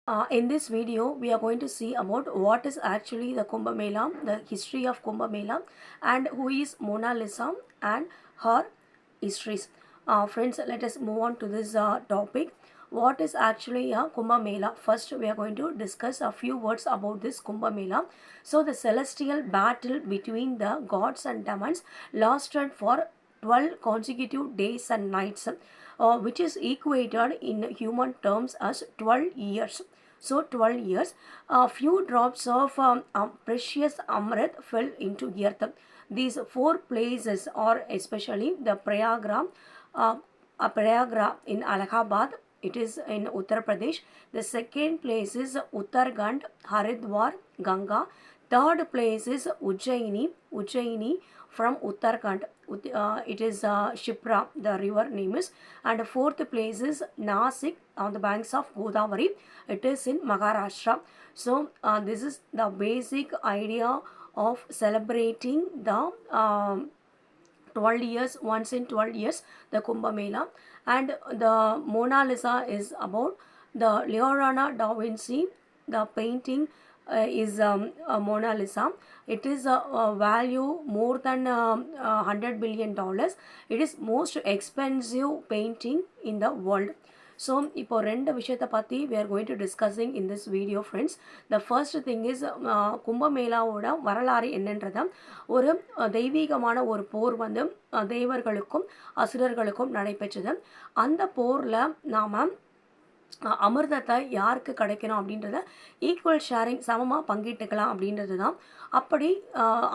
In this video, we are going to see about what is actually the Kumbh Mela, the history of Kumbh Mela, and who is Mona Lisa and her histories. Friends, let us move on to this topic. What is actually a Kumbh Mela? First, we are going to discuss a few words about this Kumbh Mela. So, the celestial battle between the gods and demons lasted for 12 consecutive days and nights, which is equated in human terms as 12 years. So 12 years, a few drops of precious Amrit fell into earth. These four places are especially the Prayagra in Allahabad. It is in Uttar Pradesh. The second place is Uttarakhand, Haridwar, Ganga. Third place is Ujjaini from Uttarakhand. It is Shipra, the river name is. And fourth place is Nasik on the banks of Godavari. It is in Maharashtra. So this is the basic idea of celebrating the 12 years, once in 12 years, the Kumbh Mela. And the Mona Lisa is about the Leonardo da Vinci. The painting is Mona Lisa. It is a value more than $100 billion. It is most expensive painting in the world. So இப்போ ரெண்டு விஷயத்தை பற்றி we are going to discussing in this video friends. The first thing is கும்பமேளாவோட வரலாறு என்னன்றத ஒரு தெய்வீகமான ஒரு போர் வந்து தேவர்களுக்கும் அசுரர்களுக்கும் நடைபெற்றது. அந்த போரில் நாம் அமிர்தத்தை யாருக்கு கிடைக்கணும் அப்படின்றத ஈக்குவல் ஷேரிங் சமமாக பங்கிட்டுக்கலாம் அப்படின்றது தான். அப்படி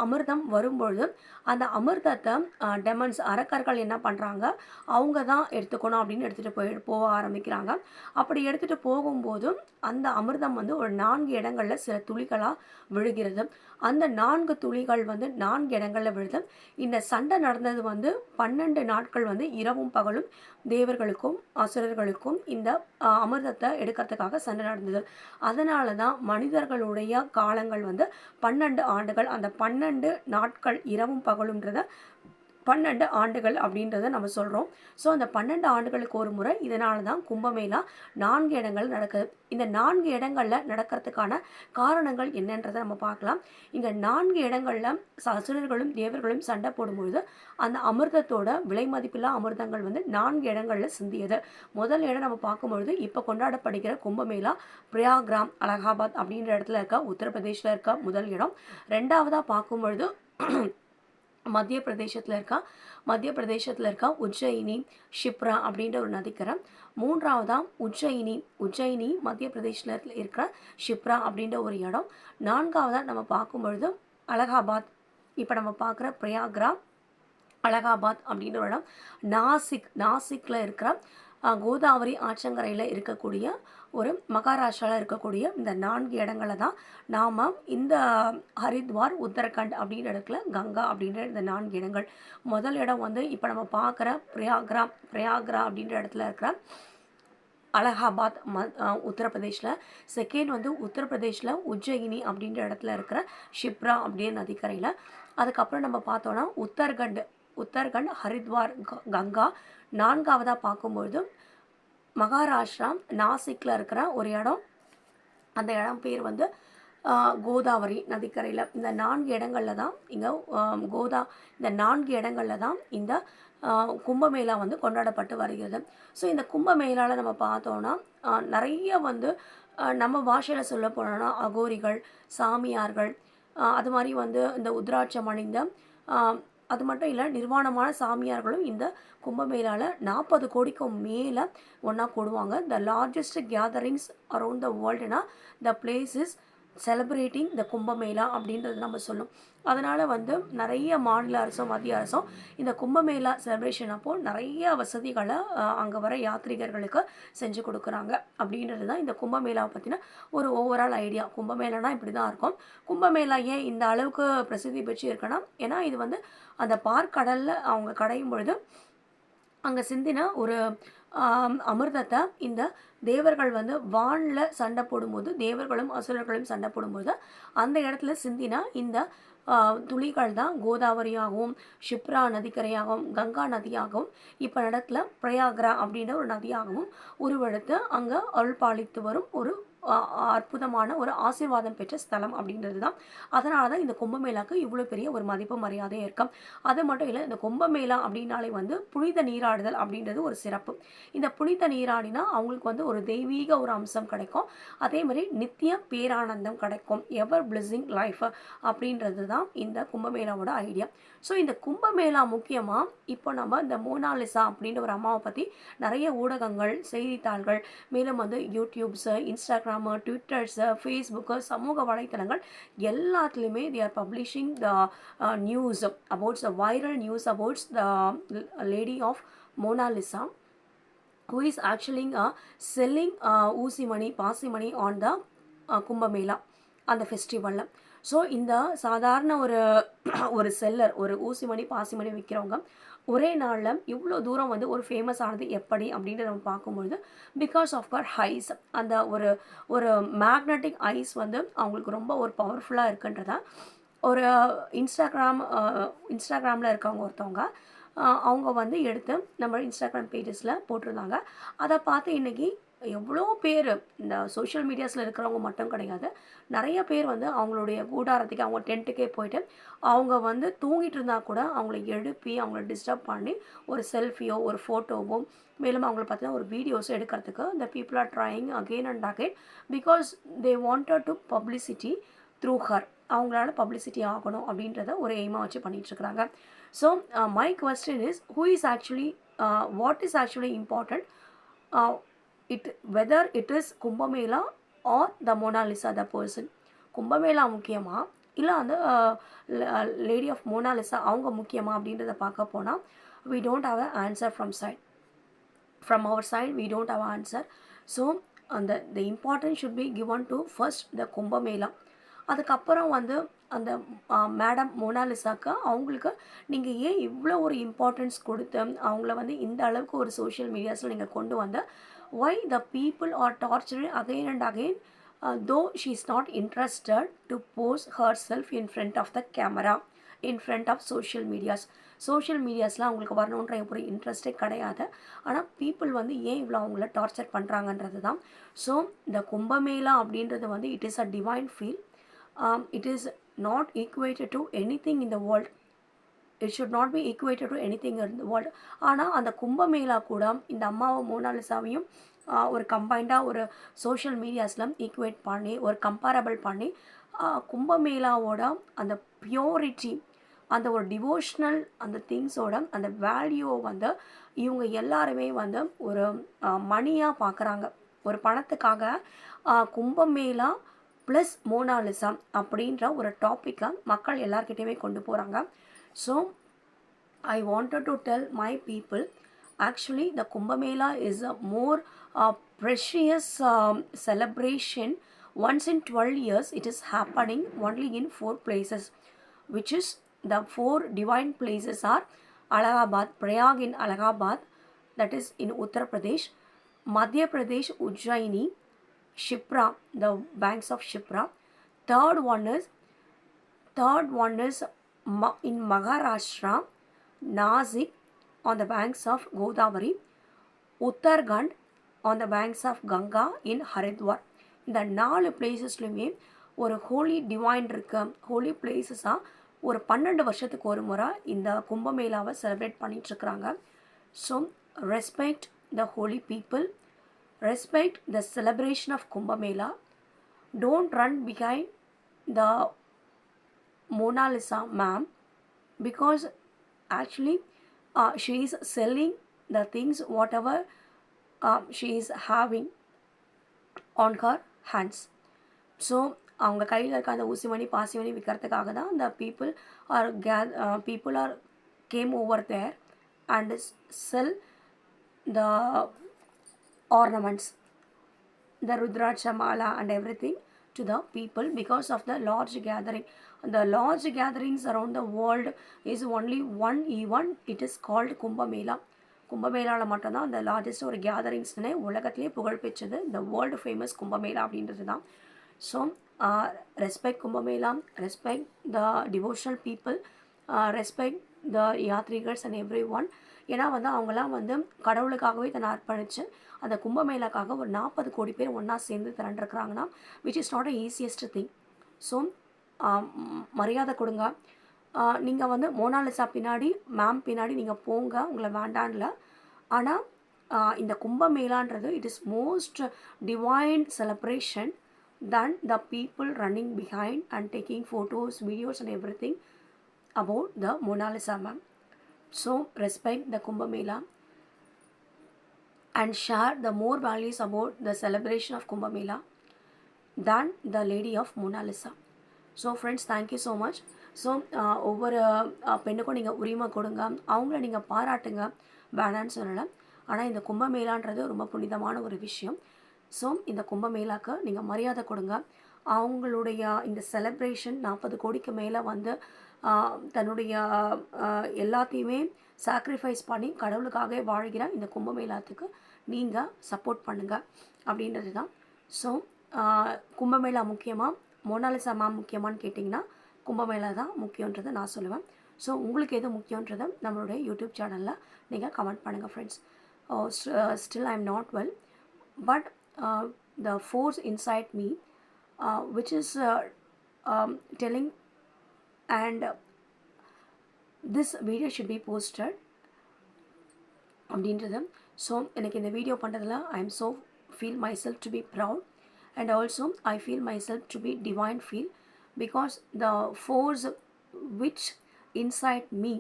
அமிர்தம் வரும்பொழுது அந்த அமிர்தத்தை டெமன்ஸ் அரக்கர்கள் என்ன பண்ணுறாங்க, அவங்க தான் எடுத்துக்கணும் அப்படின்னு எடுத்துகிட்டு போக ஆரம்பிக்கிறாங்க. அப்படி எடுத்துகிட்டு போகும்போது அந்த அமிர்தம் வந்து ஒரு 4 இடங்களில் சில துளிகளாக விழுகிறது. அந்த 4 துளிகள் வந்து 4 இடங்களில் விழுது. இந்த சண்டை நடந்தது வந்து 12 நாட்கள் வந்து இரவும் பகலும் தேவர்களுக்கும் அசுரர்களுக்கும் இந்த அமிர்தத்தை எடுக்கிறதுக்காக சண்டை நடந்தது. அதனால தான் மனிதர்களுடைய காலங்கள் வந்து 12 ஆண்டுகள். அந்த 12 நாட்கள் இரவும் பகலும்ன்றத 12 ஆண்டுகள் அப்படின்றத நம்ம சொல்கிறோம். ஸோ அந்த 12 ஆண்டுகளுக்கு ஒரு முறை. இதனால தான் கும்பமேளா 4 இடங்கள் நடக்குது. இந்த 4 இடங்களில் நடக்கிறதுக்கான காரணங்கள் என்னன்றதை நம்ம பார்க்கலாம். இங்கே 4 இடங்களில் அசுரர்களும் தேவர்களும் சண்டை போடும்பொழுது அந்த அமிர்தத்தோட விலை மதிப்பில்லா அமிர்தங்கள் வந்து 4 இடங்களில் சிந்தியது. முதல் இடம் நம்ம பார்க்கும்பொழுது இப்போ கொண்டாடப்படுகிற கும்பமேளா பிரயாக்ராம் அலகாபாத் அப்படின்ற இடத்துல இருக்க உத்தரப்பிரதேசில் இருக்க முதல் இடம். ரெண்டாவதாக பார்க்கும்பொழுது மத்திய பிரதேசத்தில் இருக்க உஜ்ஜயினி ஷிப்ரா அப்படின்ற ஒரு நதிக்கரை. மூன்றாவதாக உஜ்ஜயினி மத்திய பிரதேசத்தில் இருக்கிற ஷிப்ரா அப்படின்ற ஒரு இடம். நான்காவதாக நம்ம பார்க்கும்பொழுது அலகாபாத், இப்போ நம்ம பார்க்குற பிரயாக்ரா அலகாபாத் அப்படின்ற ஒரு இடம். நாசிக்கில் இருக்கிற கோதாவரி ஆற்றங்கரையில் இருக்கக்கூடிய ஒரு மகாராஷ்டிராவில் இருக்கக்கூடிய இந்த 4 இடங்களை தான் நாம் இந்த ஹரித்வார், உத்தரகண்ட் அப்படின்ற இடத்துல கங்கா அப்படின்ற இந்த 4 இடங்கள். முதல் இடம் வந்து இப்போ நம்ம பார்க்குற பிரயாக்ரா அப்படின்ற இடத்துல இருக்கிற அலகாபாத் உத்தரப்பிரதேஷில். செகண்ட் வந்து உத்தரப்பிரதேஷில் உஜ்ஜயினி அப்படின்ற இடத்துல இருக்கிற ஷிப்ரா அப்படின்ற நதிக்கரையில். அதுக்கப்புறம் நம்ம பார்த்தோன்னா உத்தரகண்ட் ஹரித்வார் கங்கா. நான்காவதாக பார்க்கும்பொழுது மகாராஷ்டிரா நாசிக்கில் இருக்கிற ஒரு இடம். அந்த இடம் பேர் வந்து கோதாவரி நதிக்கரையில். இந்த 4 இடங்களில் தான் இந்த 4 இடங்களில் தான் இந்த கும்பமேளா வந்து கொண்டாடப்பட்டு வருகிறது. ஸோ இந்த கும்பமேளாவில் நம்ம பார்த்தோன்னா நிறைய வந்து நம்ம பாஷையில் சொல்ல போனோன்னா அகோரிகள், சாமியார்கள், அது மாதிரி வந்து இந்த உத்ராட்சம் அணிந்த அது மட்டும் இல்லை நிர்வாணமான சாமியார்களும் இந்த கும்பமேளாவில் 40 கோடிக்கும் மேலே ஒன்றா கூடுவாங்க. The largest gatherings around the வேர்ல்டுனா the place is celebrating த கும்பமேளா அப்படின்றது நம்ம சொல்லும். அதனால் வந்து நிறைய மாநில அரசும் மத்திய அரசும் இந்த கும்பமேளா செலிப்ரேஷன் அப்போது நிறைய வசதிகளை அங்கே வர யாத்ரீகர்களுக்கு செஞ்சு கொடுக்குறாங்க அப்படின்றது தான் இந்த கும்பமேளாவை பற்றின ஒரு ஓவரால் ஐடியா. கும்பமேளானா இப்படி தான் இருக்கும். கும்பமேளா ஏன் இந்த அளவுக்கு பிரசித்தி பெற்று இருக்குன்னா, ஏன்னா இது வந்து அந்த பார்க்கடலில் அவங்க கடையும் பொழுது அங்கே சிந்தின ஒரு அமிர்தத்தை இந்த தேவர்கள் வந்து வானில் சண்டை போடும்போது, தேவர்களும் அசுரர்களும் சண்டை போடும்போது அந்த இடத்துல சிந்தினா இந்த துளிகள் தான் கோதாவரியாகவும் ஷிப்ரா நதிக்கரையாகவும் கங்கா நதியாகவும் இப்போ இடத்துல பிரயாக்ரா அப்படின்ற ஒரு நதியாகவும் உருவெடுத்து அங்கே அருள் பாலித்து வரும் ஒரு அற்புதமான ஒரு ஆசீர்வாதம் பெற்ற ஸ்தலம் அப்படின்றது தான். அதனால தான் இந்த கும்பமேளாவுக்கு இவ்வளோ பெரிய ஒரு மதிப்பு மரியாதையும் இருக்கும். அது மட்டும் இல்லை, இந்த கும்பமேளா அப்படின்னாலே வந்து புனித நீராடுதல் அப்படின்றது ஒரு சிறப்பு. இந்த புனித நீராடினா அவங்களுக்கு வந்து ஒரு தெய்வீக ஒரு அம்சம் கிடைக்கும். அதே மாதிரி நித்திய பேரானந்தம் கிடைக்கும். எவர் பிளெஸிங் லைஃப் அப்படின்றது தான் இந்த கும்பமேளாவோட ஐடியா. ஸோ இந்த கும்பமேளா முக்கியமாக இப்போ நம்ம இந்த மோனாலிசா அப்படின்ற ஒரு அம்மாவை பற்றி நிறைய ஊடகங்கள், செய்தித்தாள்கள், மேலும் வந்து யூடியூப்ஸு, இன்ஸ்டாகிராமு, ட்விட்டர்ஸு, ஃபேஸ்புக்கு, சமூக வலைத்தளங்கள் எல்லாத்துலேயுமே they are publishing the news about the viral news about the lady of Mona Lisa who is actually selling ஊசி மணி, பாசி மணி on the கும்பமேளா அந்த ஃபெஸ்டிவலில். ஸோ இந்த சாதாரண ஒரு செல்லர், ஒரு ஊசி மணி, பாசி மணி விற்கிறவங்க ஒரே நாளில் இவ்வளோ தூரம் வந்து ஒரு ஃபேமஸ் ஆனது எப்படி அப்படின்றத நம்ம பார்க்கும்பொழுது பிகாஸ் ஆஃப் ஹர் ஐஸ், அந்த ஒரு மேக்னட்டிக் ஐஸ் வந்து அவங்களுக்கு ரொம்ப ஒரு பவர்ஃபுல்லாக இருக்குன்றத ஒரு இன்ஸ்டாகிராமில் இருக்கவங்க ஒருத்தவங்க அவங்க வந்து எடுத்து நம்ம இன்ஸ்டாகிராம் பேஜஸில் போட்டிருந்தாங்க. அதை பார்த்து இன்றைக்கி எவ்வளோ பேர், இந்த சோஷியல் மீடியாஸில் இருக்கிறவங்க மட்டும் கிடையாது, நிறைய பேர் வந்து அவங்களுடைய கூடாரத்துக்கு, அவங்க டென்ட்டுக்கே போயிட்டு அவங்க வந்து தூங்கிட்டு இருந்தால் கூட அவங்கள எழுப்பி அவங்கள டிஸ்டர்ப் பண்ணி ஒரு செல்ஃபியோ ஒரு ஃபோட்டோவோ மேலும் அவங்கள பார்த்தீங்கன்னா ஒரு வீடியோஸோ எடுக்கிறதுக்கு இந்த people are trying again and again because they wanted to publicity through her. அவங்களால பப்ளிசிட்டி ஆகணும் அப்படின்றத ஒரு எய்மாக வச்சு பண்ணிகிட்ருக்குறாங்க. So my question is who is actually what is actually important, whether it is Kumbh Mela or the Mona Lisa the person. Kumbh Mela முக்கியமா இல்லை அந்த லேடி ஆஃப் மோனாலிசா அவங்க முக்கியமா அப்படின்றத பார்க்க போனால் we don't have an answer from our side, we don't have an answer. So the importance should be given to first the Kumbh Mela. அதுக்கப்புறம் வந்து அந்த மேடம் மோனாலிசாக்கு அவங்களுக்கு நீங்கள் ஏன் இவ்வளோ ஒரு இம்பார்ட்டன்ஸ் கொடுத்து அவங்கள வந்து இந்த அளவுக்கு ஒரு சோஷியல் மீடியாஸில் நீங்கள் கொண்டு வந்த why the people are tortured again and again though she is not interested to pose herself in front of the camera, in front of social மீடியாஸில் அவங்களுக்கு வரணுன்ற ஒரு இன்ட்ரெஸ்டே கிடையாது. ஆனால் பீப்புள் வந்து ஏன் இவ்வளோ அவங்கள டார்ச்சர் பண்ணுறாங்கன்றது தான். ஸோ இந்த கும்பமேளா அப்படின்றது வந்து it is a divine feel. It is not equated to anything in the world. It should not be equated to anything in the world. ஆனால் அந்த கும்பமேளா கூட இந்த அம்மாவை மோனாலிசாவையும் ஒரு கம்பைண்டாக ஒரு சோஷியல் மீடியாஸில் ஈக்குவேட் பண்ணி ஒரு கம்பேரபிள் பண்ணி கும்பமேளாவோட அந்த பியூரிட்டி, அந்த ஒரு டிவோஷ்னல் அந்த திங்ஸோட அந்த வேல்யூவை வந்து இவங்க எல்லாருமே வந்து ஒரு மணியாக பார்க்குறாங்க. ஒரு பணத்துக்காக கும்பமேளா ப்ளஸ் மோனாலிசா அப்படின்ற ஒரு டாப்பிக்கை மக்கள் எல்லார்கிட்டையுமே கொண்டு போகிறாங்க. So I wanted to tell my people actually the Kumbh Mela is a more precious celebration. Once in 12 years it is happening only in 4 places, which is the 4 divine places are Allahabad, Prayag in Allahabad, that is in Uttar Pradesh, Madhya Pradesh, Ujjaini, Shipra, the banks of Shipra. Third one is in Maharashtra, Nasik on the banks of Godavari, Uttarakhand on the banks of Ganga in Haridwar. இந்த 4 பிளேசஸ்லையுமே ஒரு Holi divine இருக்கு. ஹோலி பிளேசஸாக ஒரு 12 வருஷத்துக்கு ஒரு முறை இந்த கும்பமேளாவை celebrate பண்ணிகிட்ருக்குறாங்க. So respect the holy people, respect the celebration of Kumbh Mela. Don't run behind the Mona Lisa ma'am because actually she is selling the things whatever she is having on her hands. So அவங்க கையில் இருக்க அந்த ஊசி மணி பாசி மணி விற்கிறதுக்காக தான் the people are came over there and sell the ornaments, the Rudraksha mala and everything to the people because of the large gathering. The large gatherings around the world is only one event, it is called Kumbh Mela. கும்பமேளாவில் மட்டும்தான் அந்த largest ஒரு கேதரிங்ஸ்னே உலகத்திலே புகழ் பெற்றது இந்த world famous Kumbh Mela அப்படின்றது தான். So respect Kumbh Mela, respect the devotional people, respect the யாத்ரிகர்ஸ் and every one. ஏன்னா வந்து அவங்களாம் வந்து கடவுளுக்காகவே தன்னை அர்ப்பணித்து அந்த கும்பமேளாக்காக ஒரு 40 கோடி பேர் ஒன்றா சேர்ந்து திரண்டிருக்கிறாங்கன்னா which is not a easiest thing. So மரியாதை கொடுங்க. நீங்கள் வந்து மோனாலிசா பின்னாடி மேம் பின்னாடி நீங்கள் போங்க, உங்களை வேண்டான்ல. ஆனால் இந்த கும்பமேளான்றது it is most divine celebration than the people running behind and taking photos, videos and everything about the Mona Lisa ma'am. So respect the Kumbh Mela and share the more values about the celebration of Kumbh Mela than the lady of Mona Lisa. So friends, thank you so much. So ஒவ்வொரு பெண்ணுக்கும் நீங்கள் உரிமை கொடுங்க, அவங்கள நீங்கள் பாராட்டுங்க, வேணான்னு சொல்லலை. ஆனால் இந்த கும்பமேளான்றது ரொம்ப புனிதமான ஒரு விஷயம். ஸோ இந்த கும்பமேளாக்கு நீங்கள் மரியாதை கொடுங்க. அவங்களுடைய இந்த செலிப்ரேஷன் 40 கோடிக்கு மேலே வந்து தன்னுடைய எல்லாத்தையுமே சாக்ரிஃபைஸ் பண்ணி கடவுளுக்காக வாழ்கிற இந்த கும்பமேளாத்துக்கு நீங்கள் சப்போர்ட் பண்ணுங்கள் அப்படின்றது தான். ஸோ கும்பமேளா முக்கியமாக மோனாலிசா மேம் முக்கியமானு கேட்டிங்கன்னா கும்பமேளா தான் முக்கியன்றதை நான் சொல்லுவேன். ஸோ உங்களுக்கு எது முக்கியன்றதை நம்மளுடைய யூடியூப் சேனலில் நீங்கள் கமெண்ட் பண்ணுங்கள் friends. Still I am not well, but the force inside me which is telling and this video should be posted அப்படின்றது. ஸோ எனக்கு இந்த வீடியோ பண்ணுறதுல I am so feel myself to be proud and also I feel myself to be divine feel because the force which inside me,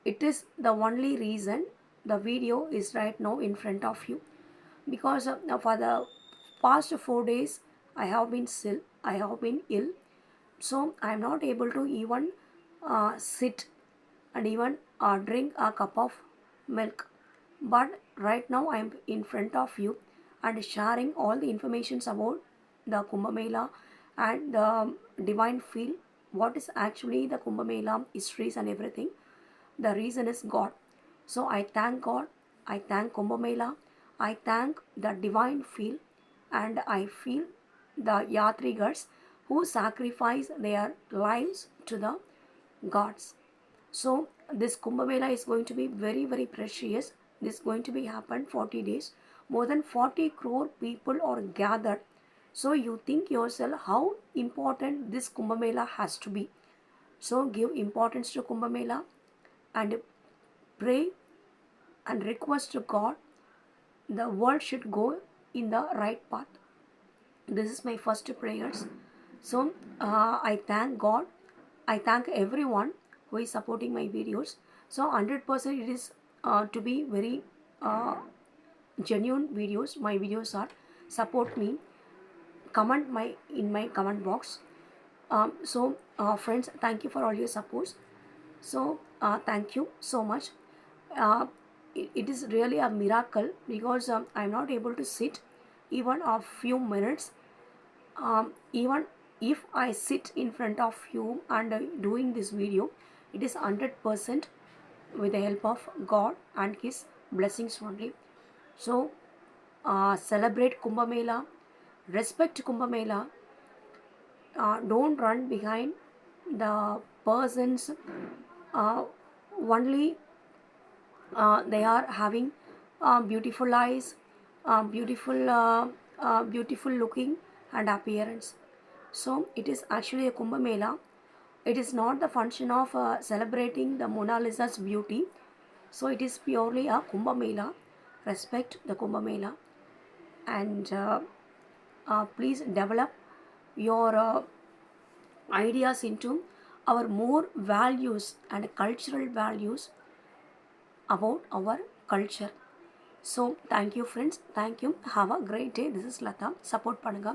it is the only reason the video is right now in front of you. Because for the past 4 days I have been ill, so I am not able to even sit and even drink a cup of milk. But right now I am in front of you and sharing all the informations about the Kumbh Mela and the divine feel, what is actually the Kumbh Mela histories and everything. The reason is God. So I thank God, I thank Kumbh Mela, I thank the divine feel, and I feel the yatrigars who sacrifice their lives to the gods. So this Kumbh Mela is going to be very, very precious. This is going to be happen 40 days. More than 40 crore people are gathered. So you think yourself how important this Kumbh Mela has to be. So give importance to Kumbh Mela and pray and request to God the world should go in the right path. This is my first prayers. So I thank God, I thank everyone who is supporting my videos. So 100% it is to be very genuine videos. My videos are, support me, comment in my comment box. So friends, thank you for all your support. So thank you so much. It is really a miracle because I am not able to sit even a few minutes. Even if I sit in front of you and doing this video, it is 100% with the help of God and His blessings only. So celebrate Kumbh Mela, respect Kumbh Mela, don't run behind the persons only they are having beautiful eyes, beautiful looking and appearance. So it is actually a Kumbh Mela. It is not the function of celebrating the Mona Lisa's beauty. So it is purely a Kumbh Mela. Respect the Kumbh Mela and please develop your ideas into our more values and cultural values about our culture. So thank you friends, thank you, have a great day. This is Lata. Support பண்ணுங்க.